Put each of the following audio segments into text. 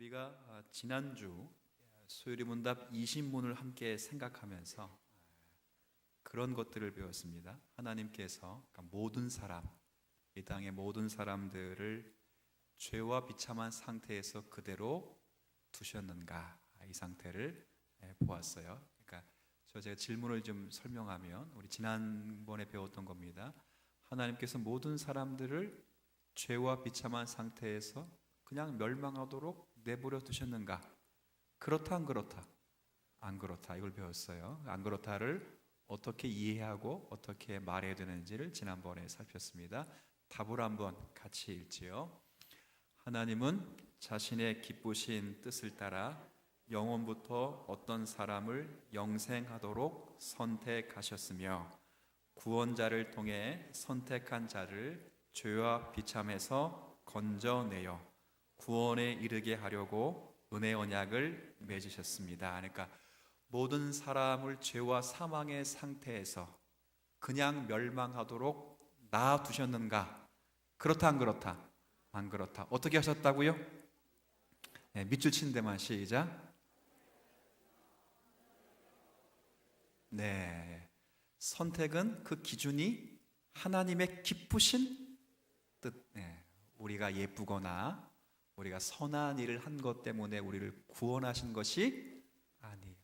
우리가 지난주 수요일문답 20문을 함께 생각하면서 그런 것들을 배웠습니다. 하나님께서 모든 사람, 이 땅의 모든 사람들을 죄와 비참한 상태에서 그대로 두셨는가, 이 상태를 보았어요. 그러니까 제가 질문을 좀 설명하면, 우리 지난번에 배웠던 겁니다. 하나님께서 모든 사람들을 죄와 비참한 상태에서 그냥 멸망하도록 내버려 두셨는가? 그렇다 안 그렇다? 안 그렇다, 이걸 배웠어요. 안 그렇다를 어떻게 이해하고 어떻게 말해야 되는지를 지난번에 살폈습니다. 답을 한번 같이 읽지요. 하나님은 자신의 기쁘신 뜻을 따라 영원부터 어떤 사람을 영생하도록 선택하셨으며, 구원자를 통해 선택한 자를 죄와 비참에서 건져내어 구원에 이르게 하려고 은혜 언약을 맺으셨습니다. 그러니까 모든 사람을 죄와 사망의 상태에서 그냥 멸망하도록 놔두셨는가? 그렇다 안 그렇다? 안 그렇다. 어떻게 하셨다고요? 밑줄 친 데만 시작. 네, 선택은 그 기준이 하나님의 기쁘신 뜻, 우리가 예쁘거나 우리가 선한 일을 한 것 때문에 우리를 구원하신 것이 아니에요.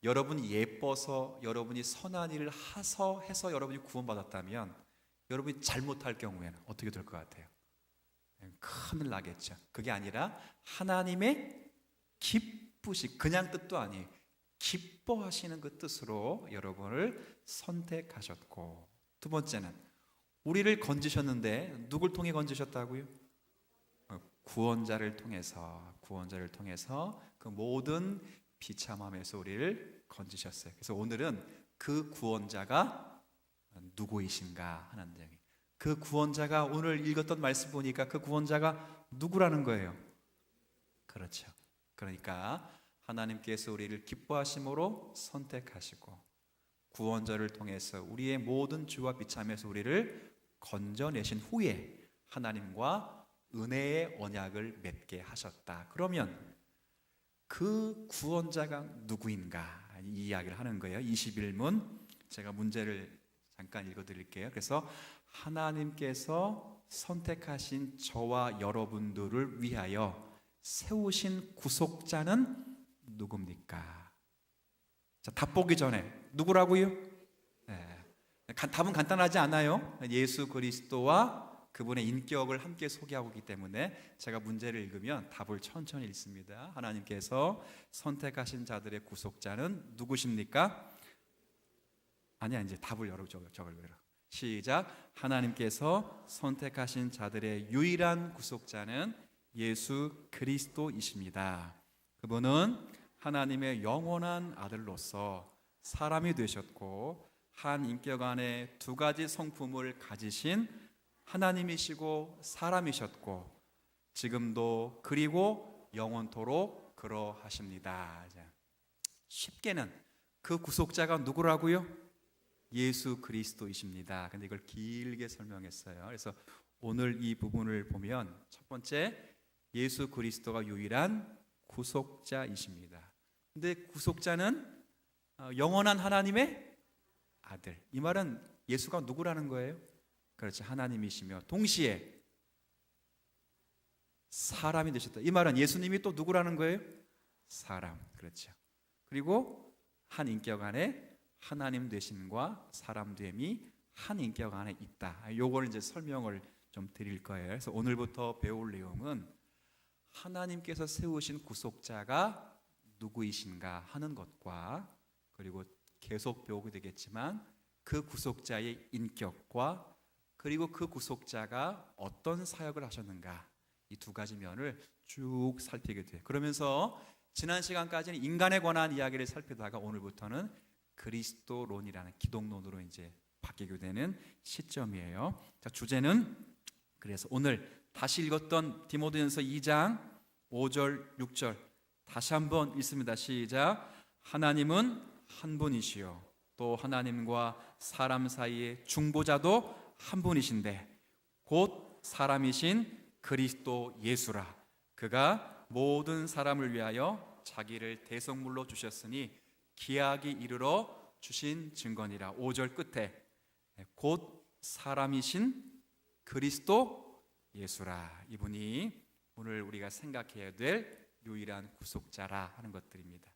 여러분이 예뻐서, 여러분이 선한 일을 해서 여러분이 구원받았다면, 여러분이 잘못할 경우에는 어떻게 될 것 같아요? 큰일 나겠죠. 그게 아니라 하나님의 기쁘신, 그냥 뜻도 아니에요. 기뻐하시는 그 뜻으로 여러분을 선택하셨고, 두 번째는 우리를 건지셨는데 누굴 통해 건지셨다고요? 구원자를 통해서 그 모든 비참함에서 우리를 건지셨어요. 그래서 오늘은 그 구원자가 누구이신가 하는 내용. 그 구원자가, 오늘 읽었던 말씀 보니까 그 구원자가 누구라는 거예요? 그렇죠. 그러니까 하나님께서 우리를 기뻐하심으로 선택하시고, 구원자를 통해서 우리의 모든 죄와 비참에서 우리를 건져내신 후에 하나님과 은혜의 언약을 맺게 하셨다. 그러면 그 구원자가 누구인가, 이 이야기를 하는 거예요. 21문 제가 문제를 잠깐 읽어드릴게요. 그래서 하나님께서 선택하신 저와 여러분들을 위하여 세우신 구속자는 누굽니까? 자, 답 보기 전에 누구라고요? 답은 간단하지 않아요. 예수 그리스도와 그분의 인격을 함께 소개하고 있기 때문에 제가 문제를 읽으면 답을 천천히 읽습니다. 하나님께서 선택하신 자들의 구속자는 누구십니까? 아니야, 이제 답을 적어요. 시작. 하나님께서 선택하신 자들의 유일한 구속자는 예수 그리스도이십니다. 그분은 하나님의 영원한 아들로서 사람이 되셨고, 한 인격 안에 두 가지 성품을 가지신 하나님이시고 사람이셨고, 지금도 그리고 영원토록 그러하십니다. 쉽게는 그 구속자가 누구라고요? 예수 그리스도이십니다. 근데 이걸 길게 설명했어요. 그래서 오늘 이 부분을 보면, 첫 번째, 예수 그리스도가 유일한 구속자이십니다. 근데 구속자는 영원한 하나님의 아들. 이 말은 예수가 누구라는 거예요? 그렇지, 하나님이시며 동시에 사람이 되셨다. 이 말은 예수님이 또 누구라는 거예요? 사람. 그렇죠. 그리고 한 인격 안에 하나님 되심과 사람 됨이 한 인격 안에 있다. 요걸 이제 설명을 좀 드릴 거예요. 그래서 오늘부터 배울 내용은 하나님께서 세우신 구속자가 누구이신가 하는 것과, 그리고 계속 배우게 되겠지만 그 구속자의 인격과, 그리고 그 구속자가 어떤 사역을 하셨는가, 이 두 가지 면을 쭉 살피게 돼요. 그러면서 지난 시간까지는 인간에 관한 이야기를 살피다가 오늘부터는 그리스도론이라는 기독론으로 이제 바뀌게 되는 시점이에요. 자, 주제는, 그래서 오늘 다시 읽었던 디모데전서 2장 5절 6절 다시 한번 읽습니다. 시작. 하나님은 한 분이시요 또 하나님과 사람 사이의 중보자도 한 분이신데 곧 사람이신 그리스도 예수라. 그가 모든 사람을 위하여 자기를 대속물로 주셨으니 기약이 이르러 주신 증거니라. 5절 끝에 곧 사람이신 그리스도 예수라. 이분이 오늘 우리가 생각해야 될 유일한 구속자라 하는 것들입니다.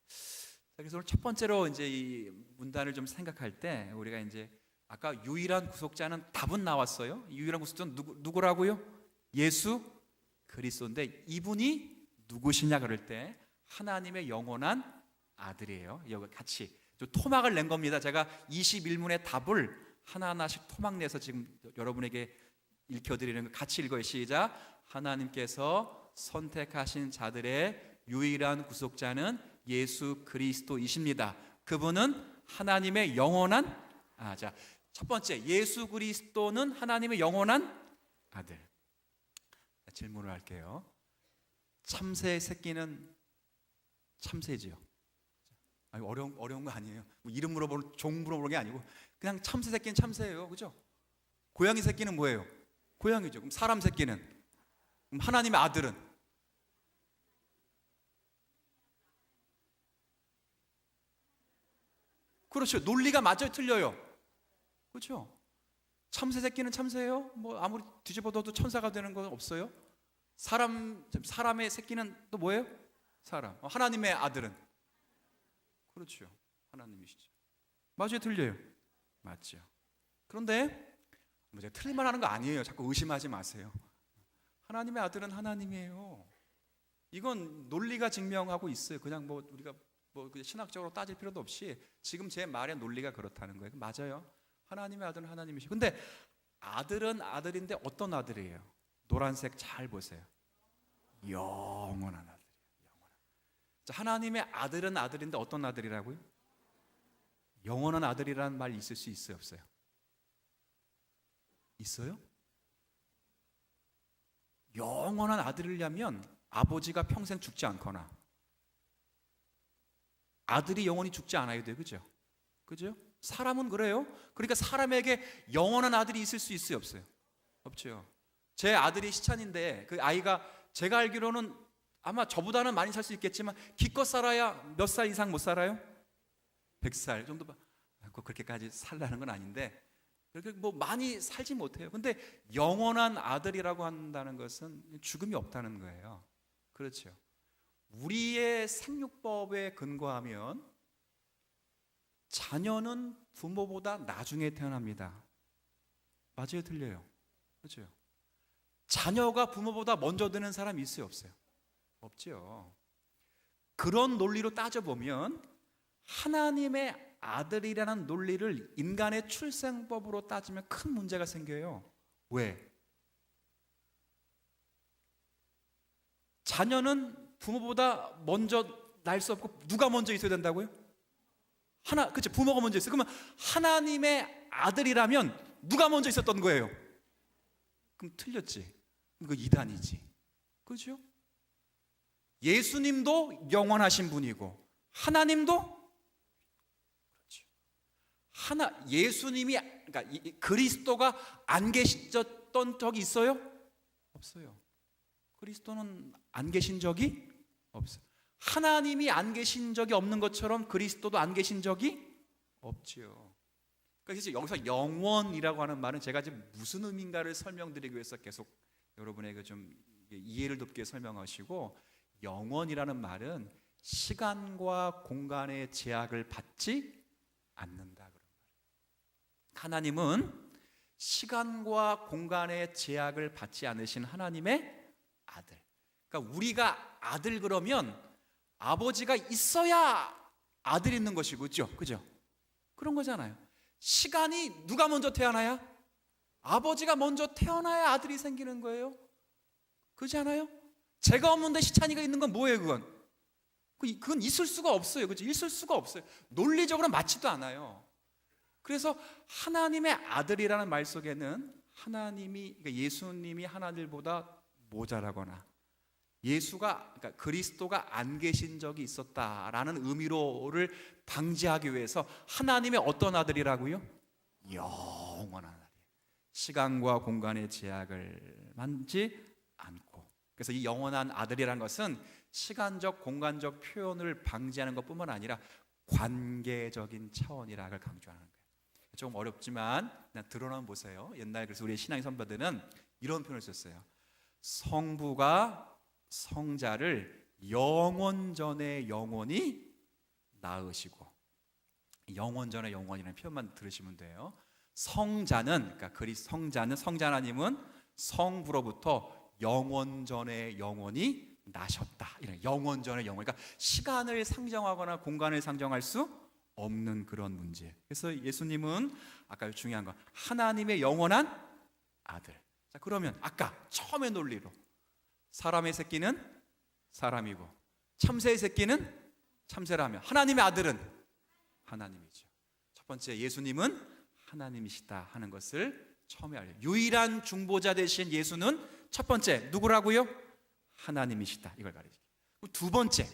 그래서 오늘 첫 번째로 이제 이 문단을 좀 생각할 때 우리가 이제 아까 유일한 구속자는 답은 나왔어요. 유일한 구속자는 누구라고요? 예수 그리스도인데 이분이 누구시냐 그럴 때 하나님의 영원한 아들이에요. 여기 같이 토막을 낸 겁니다. 제가 21문의 답을 하나하나씩 토막 내서 지금 여러분에게 읽혀드리는 거 같이 읽어요. 시작. 하나님께서 선택하신 자들의 유일한 구속자는 예수 그리스도이십니다. 그분은 하나님의 영원한 자, 첫 번째, 예수 그리스도는 하나님의 영원한 아들. 질문을 할게요. 참새의 새끼는 참새지요. 아니, 어려운 거 아니에요. 뭐 이름 물어보는, 종 물어보는 게 아니고 그냥 참새 새끼는 참새예요. 그죠? 고양이 새끼는 뭐예요? 고양이죠. 그럼 사람 새끼는? 그럼 하나님의 아들은? 그렇죠. 논리가 맞아요, 틀려요? 그렇죠. 참새 새끼는 참새예요. 뭐 아무리 뒤집어둬도 천사가 되는 건 없어요. 사람의 새끼는 또 뭐예요? 사람. 하나님의 아들은? 그렇죠. 하나님이시죠. 맞아요, 틀려요? 맞죠. 그런데 뭐 제가 틀릴만 하는 거 아니에요. 자꾸 의심하지 마세요. 하나님의 아들은 하나님이에요. 이건 논리가 증명하고 있어요. 그냥 뭐 우리가 뭐 신학적으로 따질 필요도 없이 지금 제 말의 논리가 그렇다는 거예요. 맞아요. 하나님의 아들은 하나님이시고, 근데 아들은 아들인데 어떤 아들이에요? 노란색 잘 보세요. 영원한 아들이에요. 영원한. 자, 하나님의 아들은 아들인데 어떤 아들이라고요? 영원한 아들이라는 말 있을 수 있어요, 없어요? 있어요? 영원한 아들이려면 아버지가 평생 죽지 않거나 아들이 영원히 죽지 않아야 돼요. 그죠? 그죠? 사람은 그래요. 그러니까 사람에게 영원한 아들이 있을 수 있어요, 없어요? 없죠. 제 아들이 시찬인데 그 아이가 제가 알기로는 아마 저보다는 많이 살 수 있겠지만 기껏 살아야 몇 살 이상 못 살아요? 100살 정도. 그렇게까지 살라는 건 아닌데 그렇게 뭐 많이 살지 못해요. 근데 영원한 아들이라고 한다는 것은 죽음이 없다는 거예요. 그렇죠. 우리의 생육법에 근거하면 자녀는 부모보다 나중에 태어납니다. 맞아요, 틀려요? 그렇죠. 자녀가 부모보다 먼저 되는 사람이 있어요, 없어요? 없죠. 그런 논리로 따져보면 하나님의 아들이라는 논리를 인간의 출생법으로 따지면 큰 문제가 생겨요. 왜? 자녀는 부모보다 먼저 날 수 없고 누가 먼저 있어야 된다고요? 그렇죠. 부모가 먼저 있어요. 그러면 하나님의 아들이라면 누가 먼저 있었던 거예요? 그럼 틀렸지. 이거 이단이지. 그렇죠? 예수님도 영원하신 분이고 하나님도 그렇죠. 예수님이 그러니까 그리스도가 안 계셨던 적이 있어요? 없어요. 그리스도는 안 계신 적이 없어요. 하나님이 안 계신 적이 없는 것처럼 그리스도도 안 계신 적이 없지요. 그래서 여기서 영원이라고 하는 말은 제가 지금 무슨 의미인가를 설명드리기 위해서 계속 여러분에게 좀 이해를 돕게 설명하시고, 영원이라는 말은 시간과 공간의 제약을 받지 않는다. 하나님은 시간과 공간의 제약을 받지 않으신 하나님의 아들. 그러니까 우리가 아들 그러면 아버지가 있어야 아들이 있는 것이고, 그죠? 그런 거잖아요. 시간이 누가 먼저 태어나야? 아버지가 먼저 태어나야 아들이 생기는 거예요. 그렇지 않아요? 제가 없는데 시찬이가 있는 건 뭐예요, 그건? 그건 있을 수가 없어요. 그죠? 있을 수가 없어요. 논리적으로 맞지도 않아요. 그래서 하나님의 아들이라는 말 속에는 그러니까 예수님이 하나님보다 모자라거나 그러니까 그리스도가 안 계신 적이 있었다라는 의미로를 방지하기 위해서 하나님의 어떤 아들이라고요? 영원한 아들. 시간과 공간의 제약을 만지 않고. 그래서 이 영원한 아들이라는 것은 시간적, 공간적 표현을 방지하는 것뿐만 아니라 관계적인 차원이라고 강조하는 거예요. 좀 어렵지만 그냥 들어만 보세요. 옛날 그래서 우리 신앙의 선배들은 이런 표현을 썼어요. 성부가 성자를 영원 전에 영원히 낳으시고, 영원 전에 영원이라는 표현만 들으시면 돼요. 성자는, 그러니까 성자는, 성자 하나님은 성부로부터 영원 전에 영원히 나셨다. 이런 영원 전에 영원. 그러니까 시간을 상정하거나 공간을 상정할 수 없는 그런 문제. 그래서 예수님은 아까 중요한 건 하나님의 영원한 아들. 자, 그러면 아까 처음의 논리로 사람의 새끼는 사람이고 참새의 새끼는 참새라면 하나님의 아들은 하나님이죠. 첫 번째, 예수님은 하나님이시다 하는 것을 처음에 알려요. 유일한 중보자 되신 예수는 첫 번째 누구라고요? 하나님이시다. 이걸 가르치죠. 두 번째.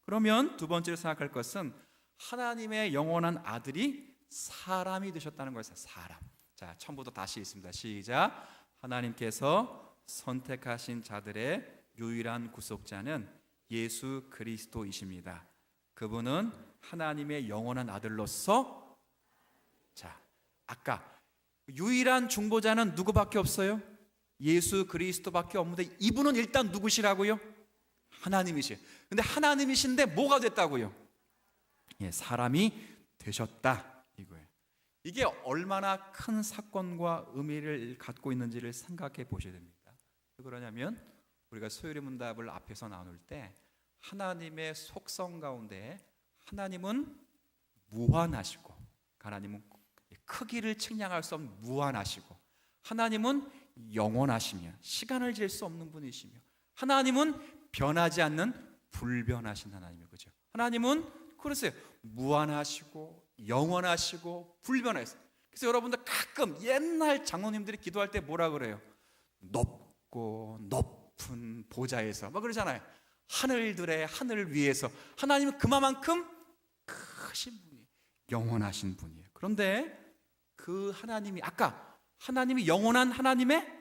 그러면 두 번째로 생각할 것은 하나님의 영원한 아들이 사람이 되셨다는 것이에요. 사람. 자, 처음부터 다시 읽습니다. 시작. 하나님께서 선택하신 자들의 유일한 구속자는 예수 그리스도이십니다. 그분은 하나님의 영원한 아들로서, 자, 아까 유일한 중보자는 누구밖에 없어요? 예수 그리스도밖에 없는데 이분은 일단 누구시라고요? 하나님이시에요. 근데 하나님이신데 뭐가 됐다고요? 예, 사람이 되셨다 이거예요. 이게 얼마나 큰 사건과 의미를 갖고 있는지를 생각해 보셔야 됩니다. 왜 그러냐면 우리가 소요리 문답을 앞에서 나눌 때 하나님의 속성 가운데 하나님은 무한하시고, 하나님은 크기를 측량할 수 없는 무한하시고, 하나님은 영원하시며 시간을 잴 수 없는 분이시며, 하나님은 변하지 않는 불변하신 하나님이에요. 그죠? 하나님은 그러세요. 무한하시고 영원하시고 불변하세요. 그래서 여러분들 가끔 옛날 장로님들이 기도할 때 뭐라 그래요? 높고 높은 보좌에서 막 그러잖아요. 하늘들의 하늘 위에서 하나님은 그만큼 크신 분이에요. 영원하신 분이에요. 그런데 그 하나님이 아까 하나님이 영원한 하나님의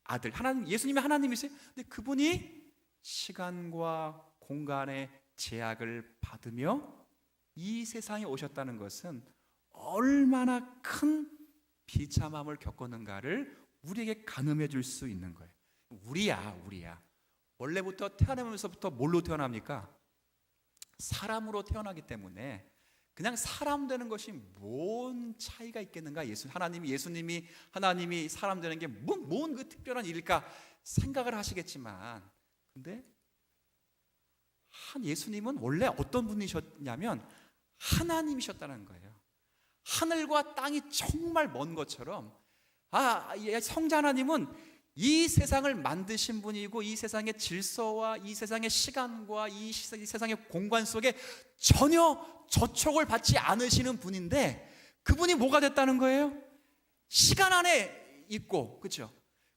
아들, 하나님, 예수님의 하나님이세요. 근데 그분이 시간과 공간의 제약을 받으며 이 세상에 오셨다는 것은 얼마나 큰 비참함을 겪었는가를 우리에게 가늠해 줄 수 있는 거예요. 우리야. 원래부터 태어나면서부터 뭘로 태어납니까? 사람으로 태어나기 때문에 그냥 사람 되는 것이 뭔 차이가 있겠는가? 예수님이 하나님이 사람 되는 게 뭔 그 특별한 일일까 생각을 하시겠지만, 근데 예수님은 원래 어떤 분이셨냐면 하나님이셨다는 거예요. 하늘과 땅이 정말 먼 것처럼 성자 하나님은 이 세상을 만드신 분이고 이 세상의 질서와 이 세상의 시간과 이 세상의 공간 속에 전혀 저촉을 받지 않으시는 분인데 그분이 뭐가 됐다는 거예요? 시간 안에 있고, 그렇죠?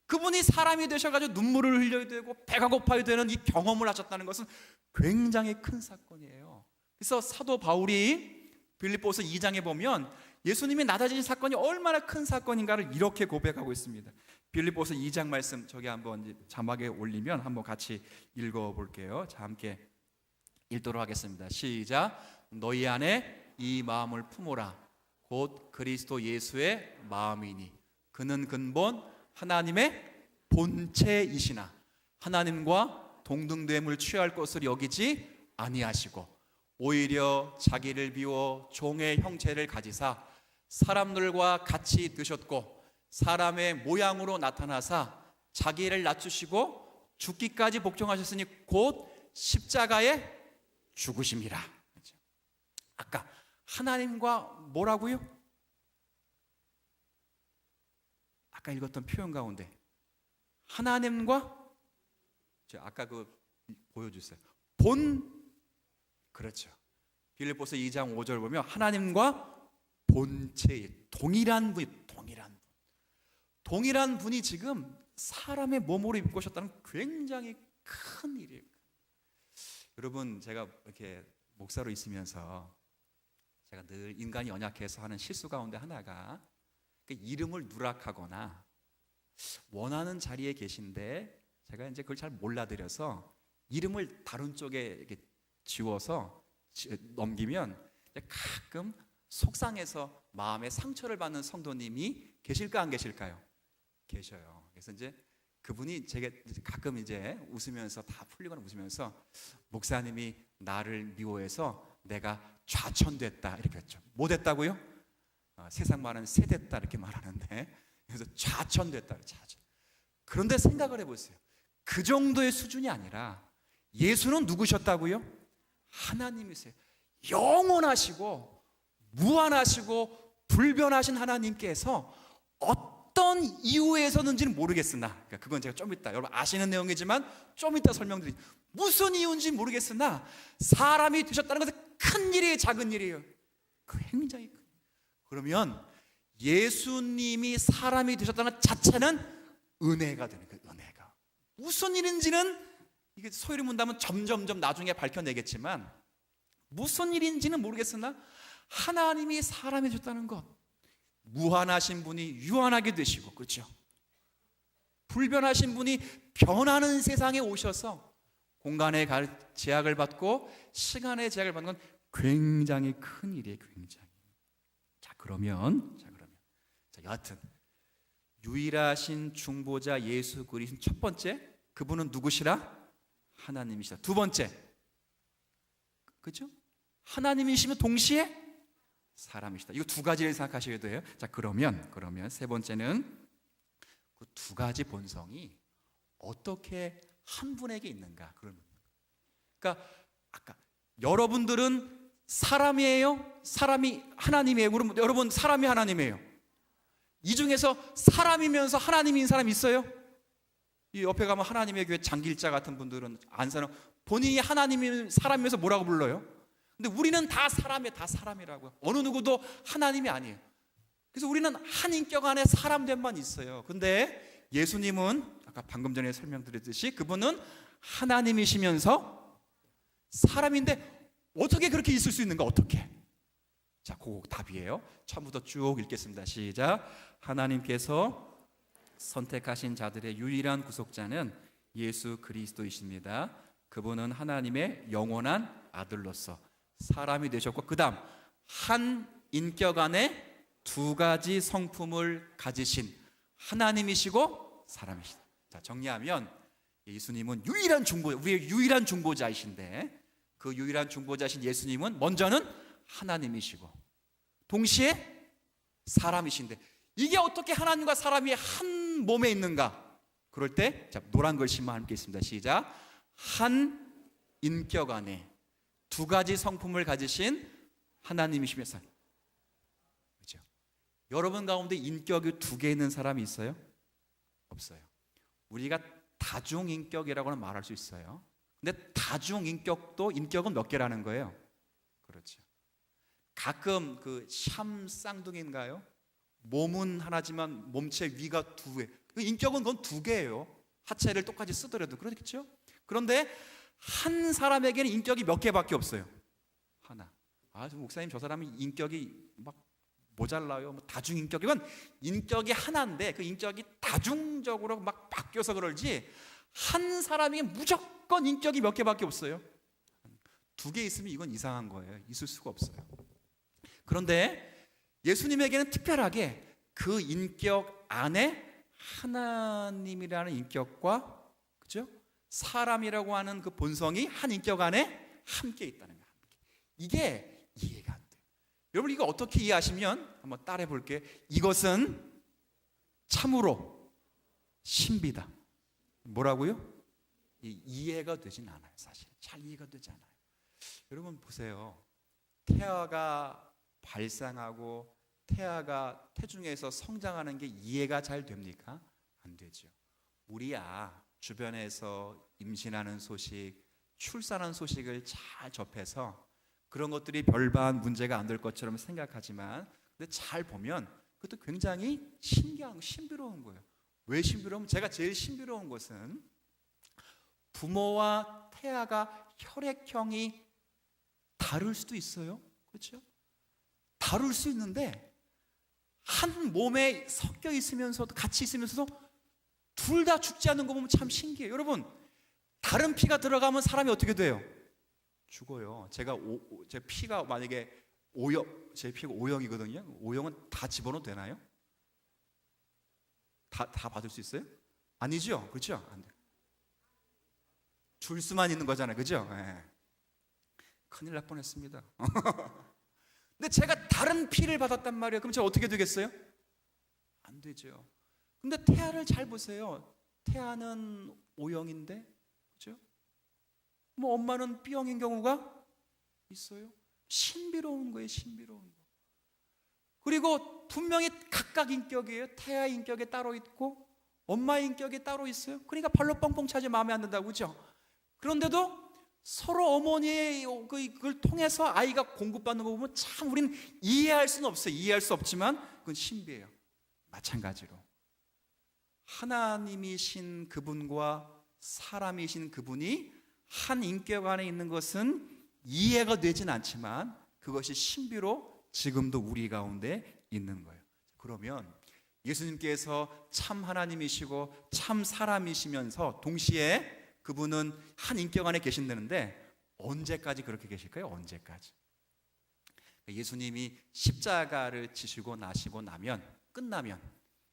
그분이 사람이 되셔가지고 눈물을 흘려야 되고 배가 고파야 되는 이 경험을 하셨다는 것은 굉장히 큰 사건이에요. 그래서 사도 바울이 빌립보서 2장에 보면 예수님이 낮아진 사건이 얼마나 큰 사건인가를 이렇게 고백하고 있습니다. 빌립보서 2장 말씀 저기 한번 자막에 올리면 한번 같이 읽어볼게요. 자, 함께 읽도록 하겠습니다. 시작. 너희 안에 이 마음을 품어라. 곧 그리스도 예수의 마음이니 그는 근본 하나님의 본체이시나 하나님과 동등됨을 취할 것을 여기지 아니하시고 오히려 자기를 비워 종의 형체를 가지사 사람들과 같이 드셨고 사람의 모양으로 나타나사 자기를 낮추시고 죽기까지 복종하셨으니 곧 십자가에 죽으심이라. 아까 하나님과 뭐라고요? 아까 읽었던 표현 가운데 하나님과 아까 그 보여주세요. 그렇죠. 빌립보서 2장 5절 보면 하나님과 본체의 동일한 분이 지금 사람의 몸으로 입고 오셨다는 굉장히 큰 일이에요. 여러분, 제가 이렇게 목사로 있으면서 제가 늘 인간이 연약해서 하는 실수 가운데 하나가 이름을 누락하거나 원하는 자리에 계신데 제가 이제 그걸 잘 몰라드려서 이름을 다른 쪽에 이렇게 지워서 넘기면 가끔 속상해서 마음에 상처를 받는 성도님이 계실까 안 계실까요? 계셔요. 그래서 이제 그분이 제게 가끔 이제 웃으면서 다 풀리거나 웃으면서 목사님이 나를 미워해서 내가 좌천됐다 이렇게 했죠. 뭐 됐다고요? 세상 말은 세됐다 이렇게 말하는데 그래서 좌천됐다. 좌천. 그런데 생각을 해보세요. 그 정도의 수준이 아니라 예수는 누구셨다고요? 하나님이세요. 영원하시고 무한하시고 불변하신 하나님께서 어떤 이유에서는지는 모르겠으나, 그러니까 그건 제가 좀 이따 여러분 아시는 내용이지만 좀 이따 설명드리죠. 무슨 이유인지 모르겠으나 사람이 되셨다는 것은 큰 일이에요, 작은 일이에요? 굉장히 큰. 그러면 예수님이 사람이 되셨다는 것 자체는 은혜가 되는 거예요. 은혜가 무슨 일인지는 이게 소위를 문다면 점점점 나중에 밝혀내겠지만 무슨 일인지는 모르겠으나 하나님이 사람이 되셨다는 것, 무한하신 분이 유한하게 되시고, 그렇죠? 불변하신 분이 변하는 세상에 오셔서 공간의 제약을 받고 시간의 제약을 받는 건 굉장히 큰 일이에요. 굉장히. 자 그러면 여하튼 유일하신 중보자 예수 그리스도 첫 번째, 그분은 누구시라? 하나님이시다. 두 번째, 그렇죠? 하나님이시면 동시에 사람이시다. 이거 두 가지를 생각하셔야 돼요. 자 그러면 세 번째는 그 두 가지 본성이 어떻게 한 분에게 있는가? 그러니까 아까 여러분들은 사람이에요? 사람이 하나님이에요? 그럼 여러분 사람이 하나님이에요? 이 중에서 사람이면서 하나님인 사람 있어요? 이 옆에 가면 하나님의 교회 장길자 같은 분들은 안 사는, 본인이 하나님이 사람이면서 뭐라고 불러요? 근데 우리는 다 사람이에요. 다 사람이라고요. 어느 누구도 하나님이 아니에요. 그래서 우리는 한 인격 안에 사람됨만 있어요. 근데 예수님은 아까 방금 전에 설명드렸듯이 그분은 하나님이시면서 사람인데 어떻게 그렇게 있을 수 있는가? 어떻게? 자, 그거 답이에요. 처음부터 쭉 읽겠습니다. 시작. 하나님께서 선택하신 자들의 유일한 구속자는 예수 그리스도이십니다. 그분은 하나님의 영원한 아들로서 사람이 되셨고, 그 다음 한 인격 안에 두 가지 성품을 가지신 하나님이시고 사람이시다. 자, 정리하면 예수님은 유일한 중보자, 우리의 유일한 중보자이신데 그 유일한 중보자신 예수님은 먼저는 하나님이시고 동시에 사람이신데, 이게 어떻게 하나님과 사람이 한 몸에 있는가? 그럴 때 자, 노란 글씨만 함께 있습니다. 시작. 한 인격 안에 두 가지 성품을 가지신 하나님이시면서, 그렇죠? 여러분 가운데 인격이 두 개 있는 사람이 있어요? 없어요. 우리가 다중인격이라고는 말할 수 있어요. 근데 다중인격도 인격은 몇 개라는 거예요? 그렇죠. 가끔 그 샴 쌍둥이인가요? 몸은 하나지만 몸체 위가 두 개. 인격은 그건 두 개예요. 하체를 똑같이 쓰더라도. 그렇겠죠? 그런데 한 사람에게는 인격이 몇 개밖에 없어요. 하나. 아, 목사님 저 사람이 인격이 막 모자라요. 뭐 다중인격이건 인격이 하나인데 그 인격이 다중적으로 막 바뀌어서 그럴지 한 사람에게 무조건 인격이 몇 개밖에 없어요. 두 개 있으면 이건 이상한 거예요. 있을 수가 없어요. 그런데 예수님에게는 특별하게 그 인격 안에 하나님이라는 인격과, 그죠? 사람이라고 하는 그 본성이 한 인격 안에 함께 있다는 거예요. 이게 이해가 안 돼요. 여러분 이거 어떻게 이해하시면 한번 따라해 볼게요. 이것은 참으로 신비다. 뭐라고요? 이해가 되진 않아요. 사실 잘 이해가 되지 않아요. 여러분 보세요. 태아가 발생하고 태아가 태중에서 성장하는 게 이해가 잘 됩니까? 안 되죠. 우리야 주변에서 임신하는 소식, 출산한 소식을 잘 접해서 그런 것들이 별반 문제가 안 될 것처럼 생각하지만, 근데 잘 보면 그것도 굉장히 신비로운 거예요. 왜 신비로우면, 제가 제일 신비로운 것은 부모와 태아가 혈액형이 다를 수도 있어요. 그렇죠? 다를 수 있는데 한 몸에 섞여 있으면서도, 같이 있으면서도 둘 다 죽지 않는 거 보면 참 신기해요. 여러분, 다른 피가 들어가면 사람이 어떻게 돼요? 죽어요. 제 피가 만약에 제 피가 O형이거든요. O형은 다 집어넣어도 되나요? 다 받을 수 있어요? 아니죠? 그렇죠? 안 돼요. 줄 수만 있는 거잖아요. 그죠? 네. 큰일 날 뻔했습니다. 근데 제가 다른 피를 받았단 말이에요. 그럼 제가 어떻게 되겠어요? 안 되죠. 근데 태아를 잘 보세요. 태아는 O형인데, 그죠? 뭐 엄마는 B형인 경우가 있어요. 신비로운 거예요, 신비로운 거. 그리고 분명히 각각 인격이에요. 태아 인격에 따로 있고 엄마 인격에 따로 있어요. 그러니까 발로 뻥뻥 차지 마음에 안 든다고, 그죠? 그런데도 서로 어머니의 그걸 통해서 아이가 공급받는 거 보면 참 우리는 이해할 수는 없어요. 이해할 수 없지만 그건 신비해요. 마찬가지로 하나님이신 그분과 사람이신 그분이 한 인격 안에 있는 것은 이해가 되진 않지만 그것이 신비로 지금도 우리 가운데 있는 거예요. 그러면 예수님께서 참 하나님이시고 참 사람이시면서 동시에 그분은 한 인격 안에 계신다는데 언제까지 그렇게 계실까요? 언제까지? 예수님이 십자가를 지시고 나시고 나면, 끝나면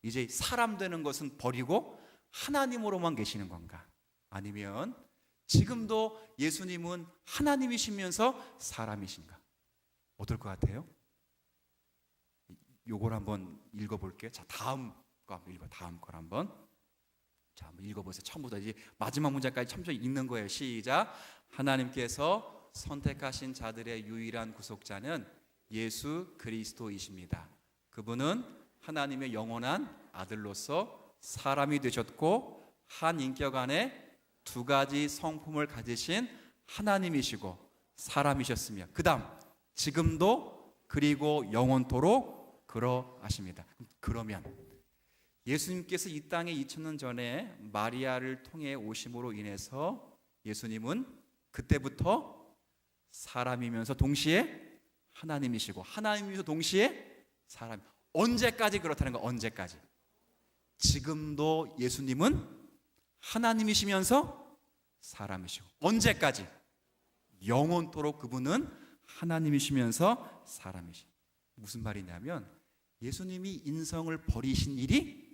이제 사람 되는 것은 버리고 하나님으로만 계시는 건가? 아니면 지금도 예수님은 하나님이시면서 사람이신가? 어떨 것 같아요? 요걸 한번 읽어볼게요. 자, 다음 거 한번. 자, 한번 읽어보세요. 처음부터 이제 마지막 문장까지 처음부터 읽는 거예요. 시작. 하나님께서 선택하신 자들의 유일한 구속자는 예수 그리스도이십니다. 그분은 하나님의 영원한 아들로서 사람이 되셨고 한 인격 안에 두 가지 성품을 가지신 하나님이시고 사람이셨으며 그 다음 지금도 그리고 영원토록 그러하십니다. 그러면 예수님께서 이 땅에 2000년 전에 마리아를 통해 오심으로 인해서 예수님은 그때부터 사람이면서 동시에 하나님이시고 하나님이면서 동시에 사람. 언제까지 그렇다는 거? 언제까지? 지금도 예수님은 하나님이시면서 사람이시고 언제까지? 영원토록 그분은 하나님이시면서 사람이시고. 무슨 말이냐면 예수님이 인성을 버리신 일이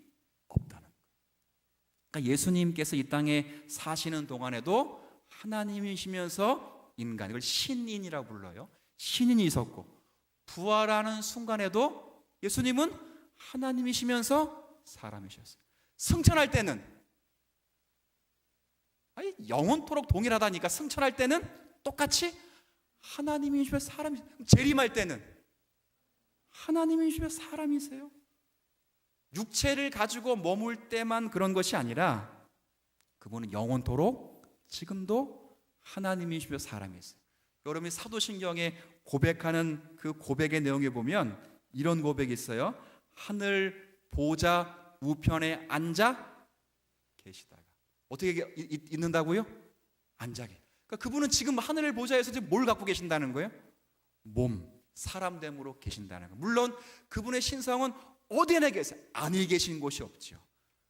없다는 거예요. 그러니까 예수님께서 이 땅에 사시는 동안에도 하나님이시면서 인간, 이걸 신인이라고 불러요. 신인이 있었고 부활하는 순간에도 예수님은 하나님이시면서 사람이셨어요. 승천할 때는 영원토록 동일하다니까 승천할 때는 똑같이 하나님이시면서 사람이, 재림할 때는 하나님이시면서 사람이세요. 육체를 가지고 머물 때만 그런 것이 아니라 그분은 영원토록 지금도 하나님이시며 사람이세요. 여러분이 사도신경에 고백하는 그 고백의 내용에 보면 이런 고백이 있어요. 하늘 보좌 우편에 앉아 계시다가 어떻게 있는다고요? 앉아 계시. 그러니까 그분은 지금 하늘 보좌에서 지금 뭘 갖고 계신다는 거예요? 몸, 사람됨으로 계신다는 거예요. 물론 그분의 신성은 어디에나 계세요. 안에 계신 곳이 없죠.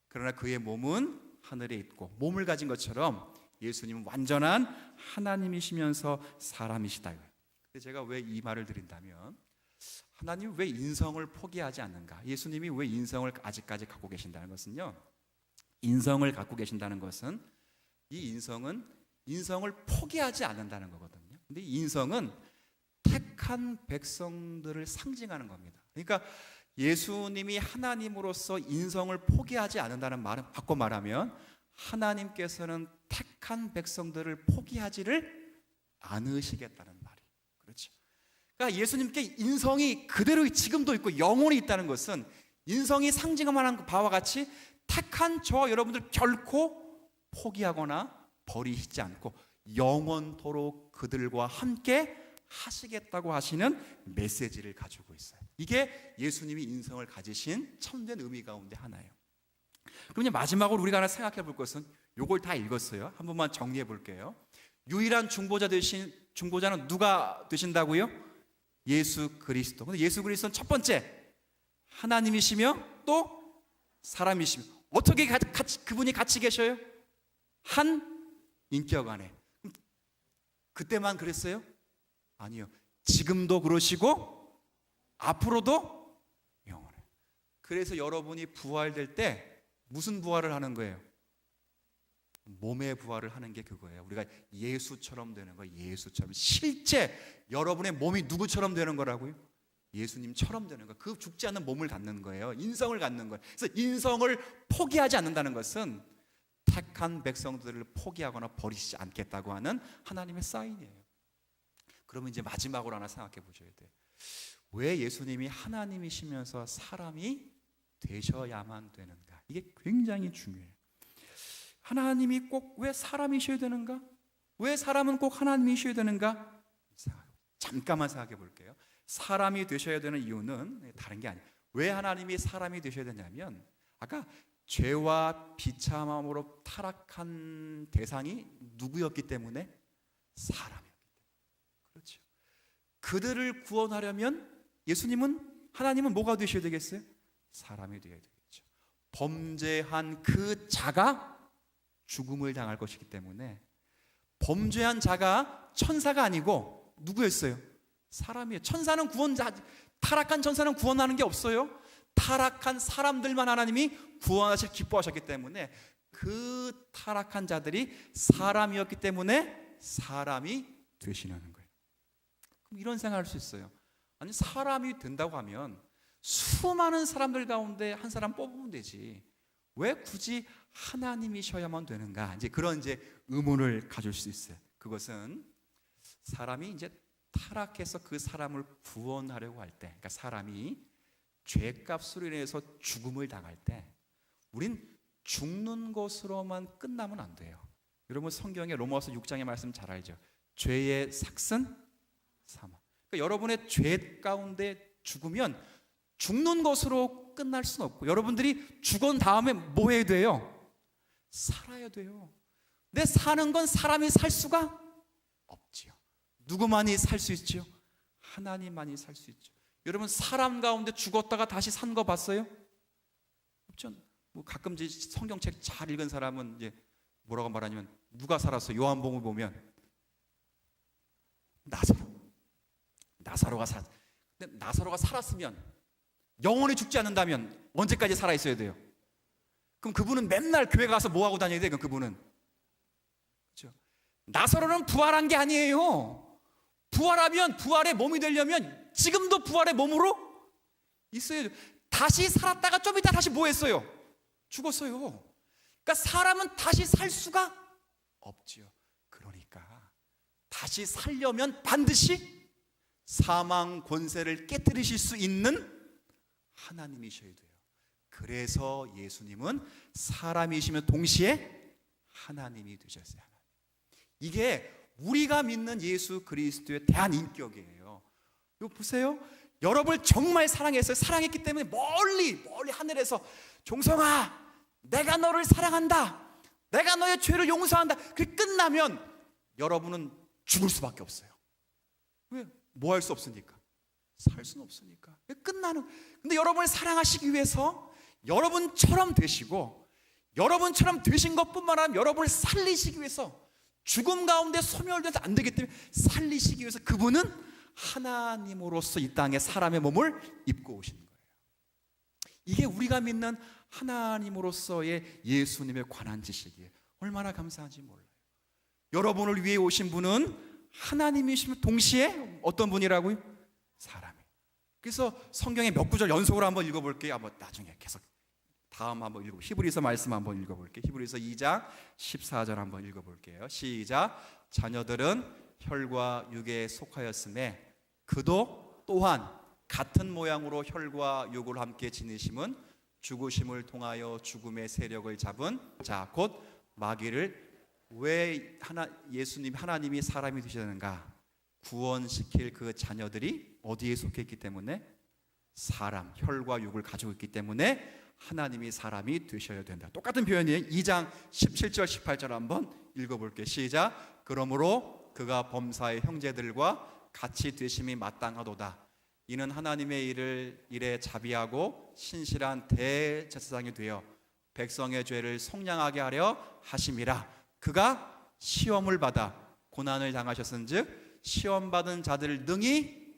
그러나 그의 몸은 하늘에 있고 몸을 가진 것처럼 예수님은 완전한 하나님이시면서 사람이시다. 근데 제가 왜 이 말을 드린다면 하나님이 왜 인성을 포기하지 않는가? 예수님이 왜 인성을 아직까지 갖고 계신다는 것은요. 인성을 갖고 계신다는 것은 이 인성은 인성을 포기하지 않는다는 거거든요. 근데 이 인성은 택한 백성들을 상징하는 겁니다. 그러니까 예수님이 하나님으로서 인성을 포기하지 않는다는 말은 바꿔 말하면 하나님께서는 택한 백성들을 포기하지를 않으시겠다는 말이에요. 그렇죠. 그러니까 예수님께 인성이 그대로 지금도 있고 영원히 있다는 것은 인성이 상징하는 바와 같이 택한 저 여러분들 결코 포기하거나 버리시지 않고 영원토록 그들과 함께 하시겠다고 하시는 메시지를 가지고 있어요. 이게 예수님이 인성을 가지신 참된 의미 가운데 하나예요. 그럼 이제 마지막으로 우리가 하나 생각해 볼 것은 요걸 다 읽었어요. 한 번만 정리해 볼게요. 유일한 중보자 되신 중보자는 누가 되신다고요? 예수 그리스도. 근데 예수 그리스도는 첫 번째 하나님이시며 또 사람이시며 어떻게 그분이 같이 계셔요? 한 인격 안에. 그때만 그랬어요? 아니요. 지금도 그러시고 앞으로도 영원해. 그래서 여러분이 부활될 때 무슨 부활을 하는 거예요? 몸의 부활을 하는 게 그거예요. 우리가 예수처럼 되는 거예요. 예수처럼. 실제 여러분의 몸이 누구처럼 되는 거라고요? 예수님처럼 되는 거예요. 그 죽지 않는 몸을 갖는 거예요. 인성을 갖는 거예요. 그래서 인성을 포기하지 않는다는 것은 택한 백성들을 포기하거나 버리지 않겠다고 하는 하나님의 사인이에요. 그러면 이제 마지막으로 하나 생각해 보셔야 돼요. 왜 예수님이 하나님이시면서 사람이 되셔야만 되는가? 이게 굉장히 중요해요. 하나님이 꼭 왜 사람이셔야 되는가? 왜 사람은 꼭 하나님이셔야 되는가? 잠깐만 생각해 볼게요. 사람이 되셔야 되는 이유는 다른 게 아니에요. 왜 하나님이 사람이 되셔야 되냐면, 아까 죄와 비참함으로 타락한 대상이 누구였기 때문에? 사람이었기 때문에. 그렇죠. 그들을 구원하려면 예수님은, 하나님은 뭐가 되셔야 되겠어요? 사람이 되어야 되겠죠. 범죄한 그 자가 죽음을 당할 것이기 때문에, 범죄한 자가 천사가 아니고 누구였어요? 사람이에요. 천사는 타락한 천사는 구원하는 게 없어요. 타락한 사람들만 하나님이 구원하실 기뻐하셨기 때문에, 그 타락한 자들이 사람이었기 때문에 사람이 되시는 거예요. 그럼 이런 생각할 수 있어요. 아니, 사람이 된다고 하면 수많은 사람들 가운데 한 사람 뽑으면 되지, 왜 굳이 하나님이셔야만 되는가? 그런 의문을 가질 수 있어요. 그것은 사람이 타락해서 그 사람을 구원하려고 할 때, 그러니까 사람이 죄값으로 인해서 죽음을 당할 때, 우린 죽는 것으로만 끝나면 안 돼요. 여러분, 성경의 로마서 6장의 말씀 잘 알죠? 죄의 삭은 사망. 그러니까 여러분의 죄 가운데 죽으면 죽는 것으로 끝날 수는 없고, 여러분들이 죽은 다음에 뭐 해야 돼요? 살아야 돼요. 근데 사는 건 사람이 살 수가 없지요. 누구만이 살 수 있죠? 하나님만이 살 수 있죠. 여러분, 사람 가운데 죽었다가 다시 산 거 봤어요? 없죠. 가끔 성경책 잘 읽은 사람은 뭐라고 말하냐면, 누가 살았어? 요한복음을 보면 나사로가 살았으면, 영원히 죽지 않는다면 언제까지 살아 있어야 돼요? 그럼 그분은 맨날 교회 가서 뭐 하고 다녀야 돼요? 그분은, 그렇죠? 나사로는 부활한 게 아니에요. 부활하면, 부활의 몸이 되려면 지금도 부활의 몸으로 있어야 돼요. 다시 살았다가 좀 이따 다시 뭐 했어요? 죽었어요. 그러니까 사람은 다시 살 수가 없지요. 그러니까 다시 살려면 반드시 사망 권세를 깨뜨리실 수 있는 하나님이셔야 돼요. 그래서 예수님은 사람이시며 동시에 하나님이 되셨어요. 이게 우리가 믿는 예수 그리스도의 대한 인격이에요. 이거 보세요. 여러분을 정말 사랑했어요. 사랑했기 때문에 멀리 하늘에서, 종성아, 내가 너를 사랑한다, 내가 너의 죄를 용서한다, 그게 끝나면 여러분은 죽을 수밖에 없어요. 왜? 뭐 할 수 없으니까, 살 수는 없으니까. 끝나는. 근데 여러분을 사랑하시기 위해서 여러분처럼 되시고, 여러분처럼 되신 것뿐만 아니라 여러분을 살리시기 위해서, 죽음 가운데 소멸돼서 안 되기 때문에 살리시기 위해서 그분은 하나님으로서 이 땅에 사람의 몸을 입고 오신 거예요. 이게 우리가 믿는 하나님으로서의 예수님에 관한 지식이에요. 얼마나 감사한지 몰라요. 여러분을 위해 오신 분은 하나님이시면 동시에 어떤 분이라고요? 사람이에요. 그래서 성경의 몇 구절 연속으로 한번 읽어볼게요. 한번 나중에 계속 다음 한번 읽어볼게요. 히브리서 말씀 한번 읽어볼게요. 히브리서 2장 14절 한번 읽어볼게요. 시작. 자녀들은 혈과 육에 속하였음에 그도 또한 같은 모양으로 혈과 육을 함께 지니심은 죽으심을 통하여 죽음의 세력을 잡은 자 곧 마귀를. 왜 예수님 하나님이 사람이 되시는가? 구원시킬 그 자녀들이 어디에 속해 있기 때문에? 사람, 혈과 육을 가지고 있기 때문에 하나님이 사람이 되셔야 된다. 똑같은 표현이에요. 2장 17절 18절 한번 읽어볼게요. 시작. 그러므로 그가 범사의 형제들과 같이 되심이 마땅하도다. 이는 하나님의 일에 자비하고 신실한 대제사장이 되어 백성의 죄를 속량하게 하려 하심이라. 그가 시험을 받아 고난을 당하셨은즉 시험 받은 자들을 능히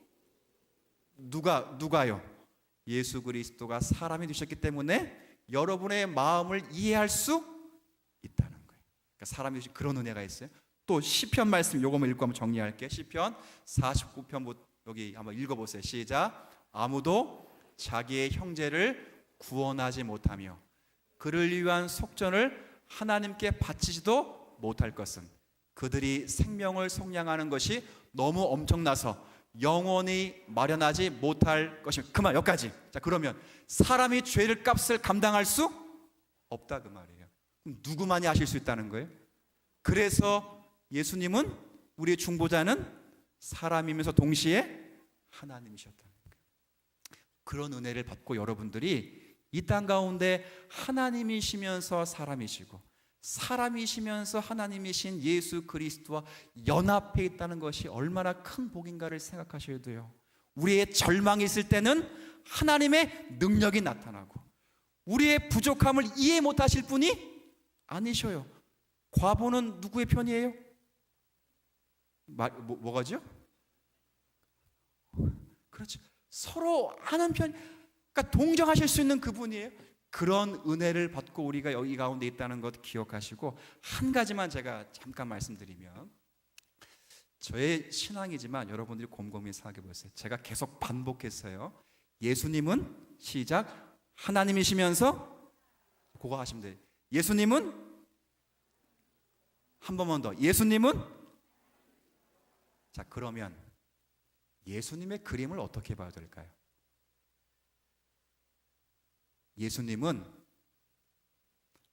누가요? 예수 그리스도가 사람이 되셨기 때문에 여러분의 마음을 이해할 수 있다는 거예요. 그러니까 사람이 되신 그런 은혜가 있어요. 또 시편 말씀 요거만 읽고 한번 정리할게요. 시편 49편부터 여기 한번 읽어보세요. 시작. 아무도 자기의 형제를 구원하지 못하며 그를 위한 속전을 하나님께 바치지도 못할 것은 그들이 생명을 속량하는 것이 너무 엄청나서 영원히 마련하지 못할 것입니다. 그만 여기까지. 자, 그러면 사람이 죄를 값을 감당할 수 없다 그 말이에요. 그럼 누구만이 하실 수 있다는 거예요? 그래서 예수님은 우리의 중보자는 사람이면서 동시에 하나님이셨다는 거예요. 그런 은혜를 받고 여러분들이 이 땅 가운데 하나님이시면서 사람이시고 사람이시면서 하나님이신 예수 그리스도와 연합해 있다는 것이 얼마나 큰 복인가를 생각하셔야 돼요. 우리의 절망이 있을 때는 하나님의 능력이 나타나고 우리의 부족함을 이해 못하실 분이 아니셔요. 과부는 누구의 편이에요? 뭐가죠? 그렇죠. 서로 하는 편, 그러니까 동정하실 수 있는 그분이에요. 그런 은혜를 받고 우리가 여기 가운데 있다는 것 기억하시고, 한 가지만 제가 잠깐 말씀드리면, 저의 신앙이지만 여러분들이 곰곰이 생각해 보세요. 제가 계속 반복했어요. 예수님은 시작 하나님이시면서, 그거 하시면 돼요. 예수님은 한 번만 더. 예수님은, 자, 그러면 예수님의 그림을 어떻게 봐야 될까요? 예수님은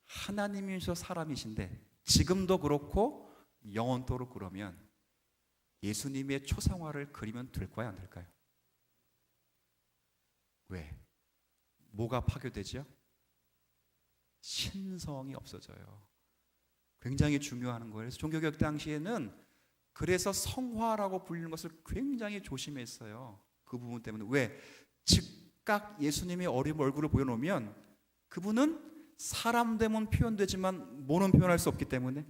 하나님이셔 사람이신데 지금도 그렇고 영원토록 그러면 예수님의 초상화를 그리면 될까요, 안 될까요? 왜? 뭐가 파괴되죠? 신성이 없어져요. 굉장히 중요한 거예요. 그래서 종교개혁 당시에는 그래서 성화라고 불리는 것을 굉장히 조심했어요. 그 부분 때문에. 왜? 즉각 예수님의 어린 얼굴을 보여놓으면 그분은 사람됨은 표현되지만 뭐는 표현할 수 없기 때문에,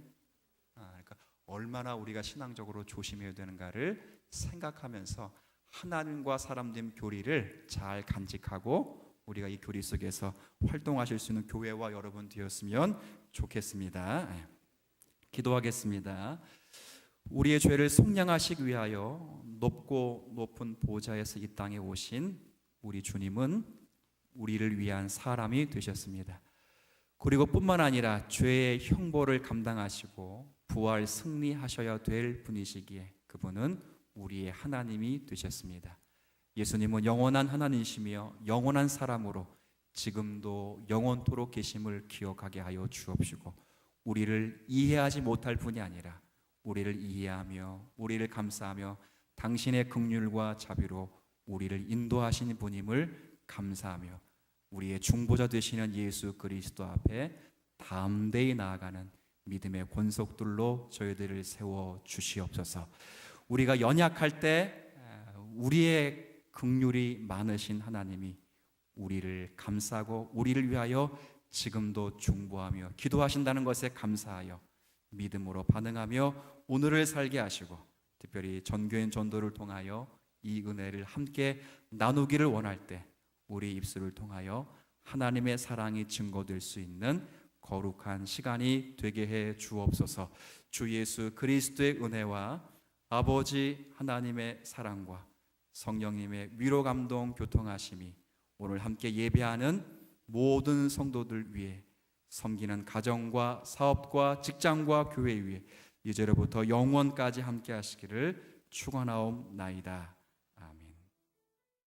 그러니까 얼마나 우리가 신앙적으로 조심해야 되는가를 생각하면서 하나님과 사람됨 교리를 잘 간직하고 우리가 이 교리 속에서 활동하실 수 있는 교회와 여러분 되었으면 좋겠습니다. 기도하겠습니다. 우리의 죄를 속량하시기 위하여 높고 높은 보좌에서 이 땅에 오신 우리 주님은 우리를 위한 사람이 되셨습니다. 그리고 뿐만 아니라 죄의 형벌을 감당하시고 부활 승리하셔야 될 분이시기에 그분은 우리의 하나님이 되셨습니다. 예수님은 영원한 하나님이시며 영원한 사람으로 지금도 영원토록 계심을 기억하게 하여 주옵시고, 우리를 이해하지 못할 분이 아니라 우리를 이해하며 우리를 감싸며 당신의 긍휼과 자비로 우리를 인도하시는 분임을 감사하며 우리의 중보자 되시는 예수 그리스도 앞에 담대히 나아가는 믿음의 권속들로 저희들을 세워 주시옵소서. 우리가 연약할 때 우리의 긍휼이 많으신 하나님이 우리를 감싸고 우리를 위하여 지금도 중보하며 기도하신다는 것에 감사하여 믿음으로 반응하며 오늘을 살게 하시고, 특별히 전교인 전도를 통하여 이 은혜를 함께 나누기를 원할 때 우리 입술을 통하여 하나님의 사랑이 증거될 수 있는 거룩한 시간이 되게 해 주옵소서. 주 예수 그리스도의 은혜와 아버지 하나님의 사랑과 성령님의 위로 감동 교통하심이 오늘 함께 예배하는 모든 성도들 위해, 섬기는 가정과 사업과 직장과 교회 위에 이제로부터 영원까지 함께 하시기를 축원하옵나이다.